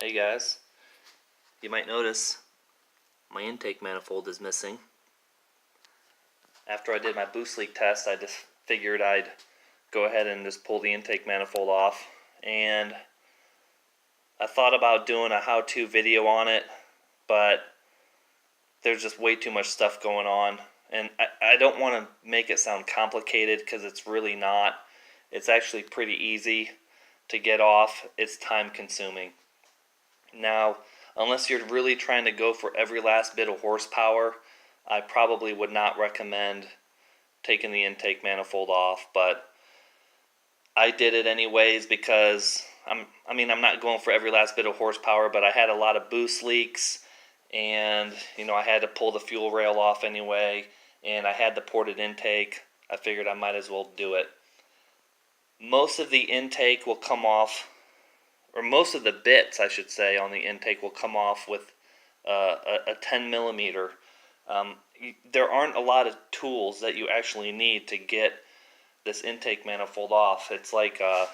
Hey guys, you might notice my intake manifold is missing. After I did my boost leak test, I just figured I'd go ahead and just pull the intake manifold off, and I thought about doing a how-to video on it, but there's just way too much stuff going on, and I don't want to make it sound complicated because it's really not. It's actually pretty easy to get off. It's time consuming. Now, unless you're really trying to go for every last bit of horsepower, I probably would not recommend taking the intake manifold off, but I did it anyways because I'm not going for every last bit of horsepower, but I had a lot of boost leaks, and I had to pull the fuel rail off anyway, and I had the ported intake. I figured I might as well do it. Most of the intake will come off, or most of the bits, I should say, on the intake will come off with a 10 millimeter. There aren't a lot of tools that you actually need to get this intake manifold off. It's like a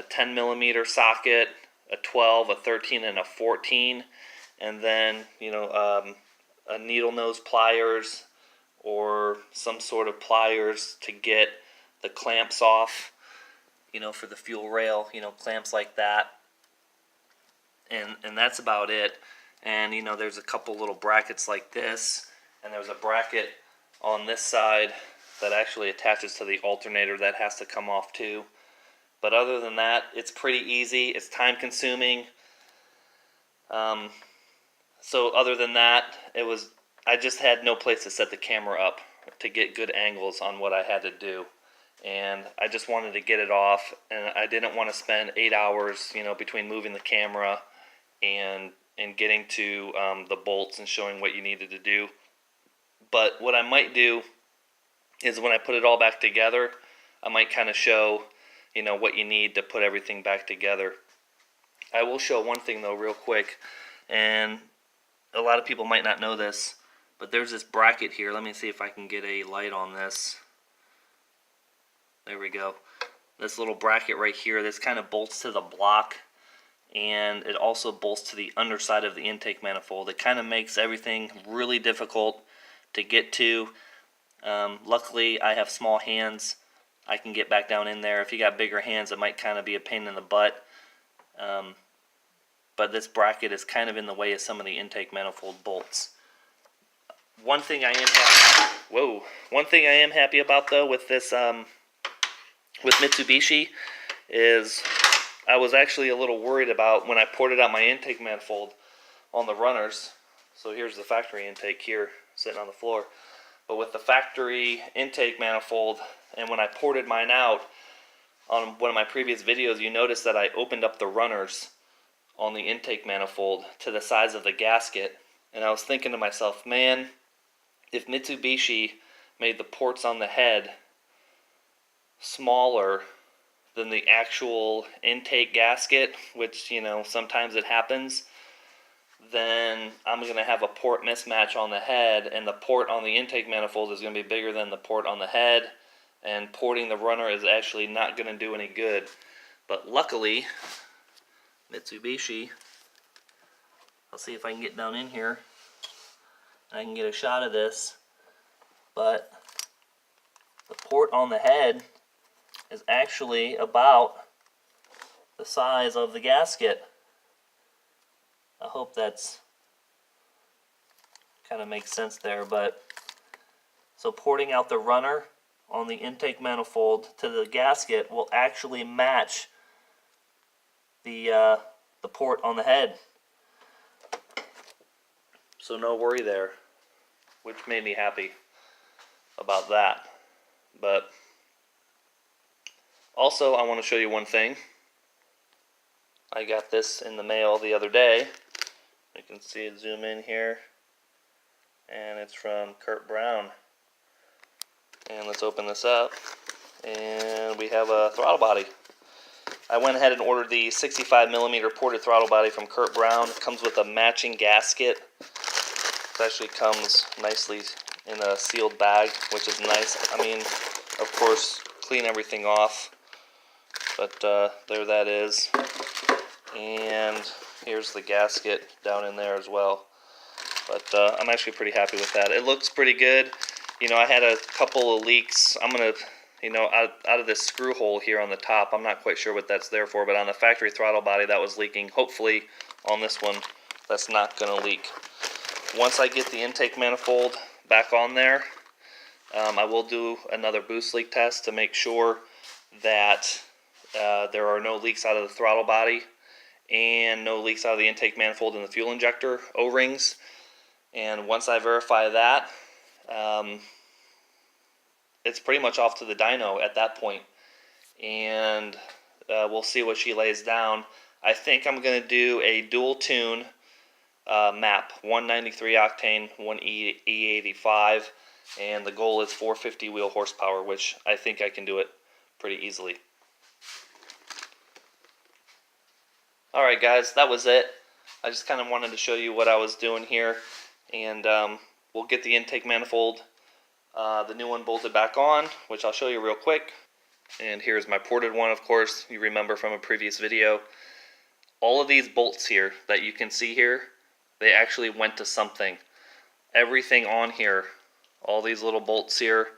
10 millimeter socket, a 12, a 13, and a 14, and then a needle nose pliers or some sort of pliers to get the clamps off. For the fuel rail, clamps like that, and that's about it. And there's a couple little brackets like this, and there's a bracket on this side that actually attaches to the alternator that has to come off too. But other than that, it's pretty easy. It's time consuming. So other than that, I just had no place to set the camera up to get good angles on what I had to do. And I just wanted to get it off, and I didn't want to spend 8 hours, between moving the camera and getting to the bolts and showing what you needed to do. But what I might do is when I put it all back together, I might kind of show, what you need to put everything back together. I will show one thing though real quick, and a lot of people might not know this, but there's this bracket here. Let me see if I can get a light on this. There we go. This little bracket right here, this kind of bolts to the block, and it also bolts to the underside of the intake manifold. It kind of makes everything really difficult to get to. Luckily, I have small hands. I can get back down in there. If you got bigger hands, it might kind of be a pain in the butt. But this bracket is kind of in the way of some of the intake manifold bolts. One thing I am happy about though with this with Mitsubishi is I was actually a little worried about when I ported out my intake manifold on the runners. So here's the factory intake here sitting on the floor. But with the factory intake manifold, and when I ported mine out on one of my previous videos, you noticed that I opened up the runners on the intake manifold to the size of the gasket. And I was thinking to myself, man, if Mitsubishi made the ports on the head smaller than the actual intake gasket, which sometimes it happens, then I'm going to have a port mismatch on the head, and the port on the intake manifold is going to be bigger than the port on the head, and porting the runner is actually not going to do any good. But luckily, Mitsubishi, I'll see if I can get down in here and I can get a shot of this, but the port on the head is actually about the size of the gasket. I hope that's kind of makes sense there, but so porting out the runner on the intake manifold to the gasket will actually match the port on the head. So no worry there, which made me happy about that. But also, I want to show you one thing. I got this in the mail the other day. You can see it, zoom in here. And it's from Curt Brown. And let's open this up. And we have a throttle body. I went ahead and ordered the 65 millimeter ported throttle body from Curt Brown. It comes with a matching gasket. It actually comes nicely in a sealed bag, which is nice. Of course, clean everything off. But there that is. And here's the gasket down in there as well. But I'm actually pretty happy with that. It looks pretty good. You know, I had a couple of leaks. I'm going to, you know, out of this screw hole here on the top, I'm not quite sure what that's there for, but on the factory throttle body that was leaking. Hopefully on this one that's not going to leak. Once I get the intake manifold back on there, I will do another boost leak test to make sure that there are no leaks out of the throttle body and no leaks out of the intake manifold and the fuel injector O-rings. And once I verify that, it's pretty much off to the dyno at that point. And we'll see what she lays down. I think I'm going to do a dual tune map, 193 octane, 1 E85, and the goal is 450 wheel horsepower, which I think I can do it pretty easily. Alright guys, that was it. I just kind of wanted to show you what I was doing here, and we'll get the intake manifold, the new one, bolted back on, which I'll show you real quick. And here's my ported one, of course, you remember from a previous video. All of these bolts here that you can see here, they actually went to something. Everything on here, all these little bolts here,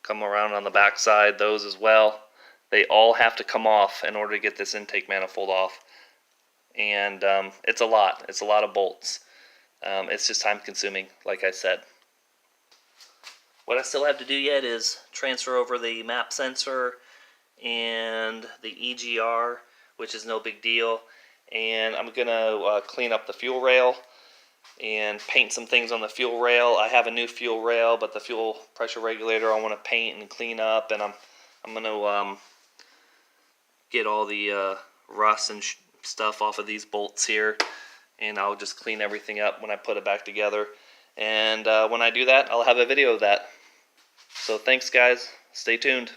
come around on the back side, those as well, they all have to come off in order to get this intake manifold off. And it's a lot of bolts. It's just time consuming, like I said. What I still have to do yet is transfer over the map sensor and the EGR, which is no big deal. And I'm gonna clean up the fuel rail and paint some things on the fuel rail. I have a new fuel rail, but the fuel pressure regulator I want to paint and clean up, and I'm gonna get all the rust and stuff off of these bolts here, and I'll just clean everything up when I put it back together. And when I do that, I'll have a video of that. So thanks guys, stay tuned.